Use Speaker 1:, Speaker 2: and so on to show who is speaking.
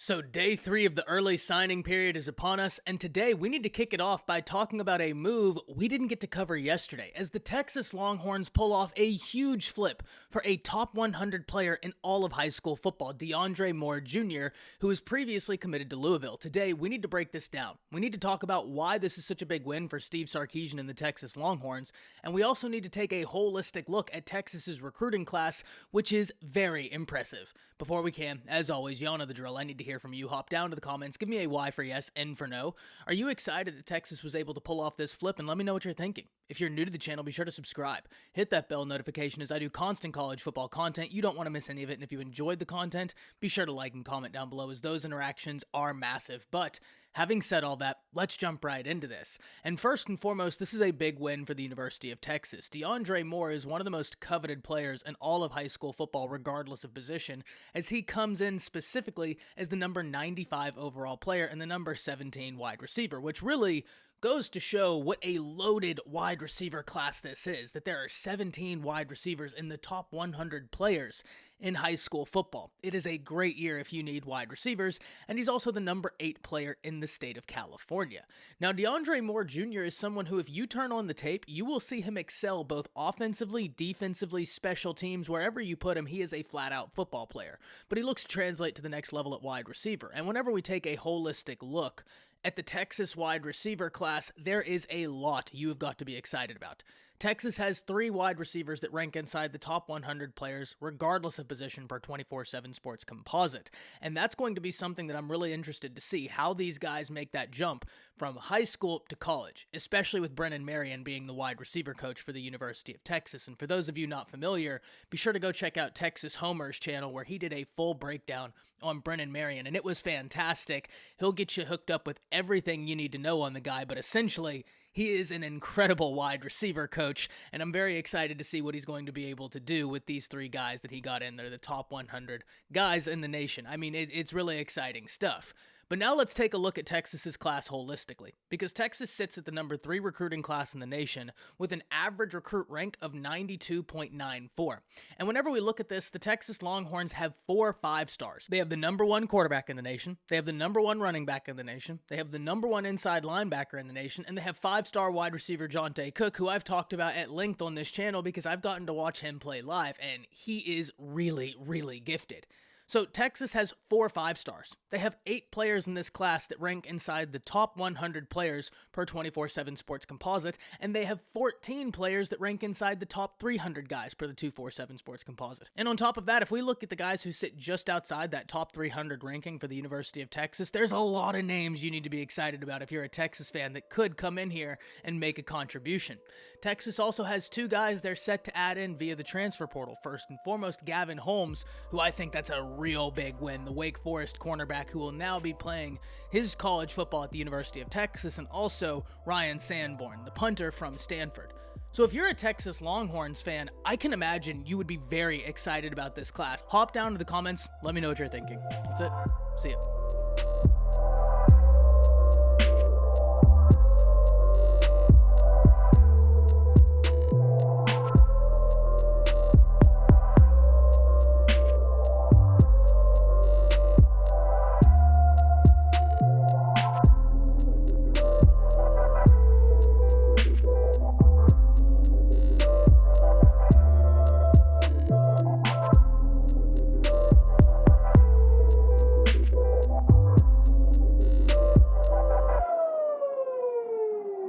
Speaker 1: So day 3 of the early signing period is upon us, and today we need to kick it off by talking about a move we didn't get to cover yesterday, as the Texas Longhorns pull off a huge flip for a top 100 player in all of high school football, DeAndre Moore Jr., who was previously committed to Louisville. Today we need to break this down. We need to talk about why this is such a big win for Steve Sarkisian and the Texas Longhorns, and we also need to take a holistic look at Texas's recruiting class, which is very impressive. Before we can, as always, y'all know the drill. I need to hear from you. Hop down to the comments, give me a Y for yes, N for no. Are you excited that Texas was able to pull off this flip? And let me know what you're thinking. If you're new to the channel, be sure to subscribe. Hit that bell notification as I do constant college football content. You don't want to miss any of it. And if you enjoyed the content, be sure to like and comment down below, as those interactions are massive. But having said all that, let's jump right into this. And first and foremost, this is a big win for the University of Texas. DeAndre Moore is one of the most coveted players in all of high school football, regardless of position, as he comes in specifically as the number 95 overall player and the number 17 wide receiver, which really goes to show what a loaded wide receiver class this is, that there are 17 wide receivers in the top 100 players in high school football. It is a great year if you need wide receivers, and he's also the number 8 player in the state of California. Now, DeAndre Moore Jr. is someone who, if you turn on the tape, you will see him excel both offensively, defensively, special teams, wherever you put him. He is a flat-out football player, but he looks to translate to the next level at wide receiver. And whenever we take a holistic look at the Texas wide receiver class, there is a lot you have got to be excited about. Texas has 3 wide receivers that rank inside the top 100 players, regardless of position, per 24/7 Sports Composite. And that's going to be something that I'm really interested to see, how these guys make that jump from high school to college, especially with Brennan Marion being the wide receiver coach for the University of Texas. And for those of you not familiar, be sure to go check out Texas Homer's channel, where he did a full breakdown on Brennan Marion, and it was fantastic. He'll get you hooked up with everything you need to know on the guy, but essentially, he is an incredible wide receiver coach, and I'm very excited to see what he's going to be able to do with these 3 guys that he got in there, the top 100 guys in the nation. I mean, it's really exciting stuff. But now let's take a look at Texas's class holistically, because Texas sits at the number 3 recruiting class in the nation with an average recruit rank of 92.94. And whenever we look at this, the Texas Longhorns have 4 5-stars. They have the number 1 quarterback in the nation, they have the number 1 running back in the nation, they have the number 1 inside linebacker in the nation, and they have 5-star wide receiver Jonte Cook, who I've talked about at length on this channel because I've gotten to watch him play live, and he is really, really gifted. So Texas has 4 5-stars. They have 8 players in this class that rank inside the top 100 players per 24/7 Sports Composite, and they have 14 players that rank inside the top 300 guys per the 247 Sports Composite. And on top of that, if we look at the guys who sit just outside that top 300 ranking for the University of Texas, there's a lot of names you need to be excited about if you're a Texas fan that could come in here and make a contribution. Texas also has 2 guys they're set to add in via the transfer portal. First and foremost, Gavin Holmes, who I think that's a real big win, the Wake Forest cornerback who will now be playing his college football at the University of Texas, and also Ryan Sanborn, the punter from Stanford. So if you're a Texas Longhorns fan, I can imagine you would be very excited about this class. Hop down to the comments, let me know what you're thinking. That's it. See ya.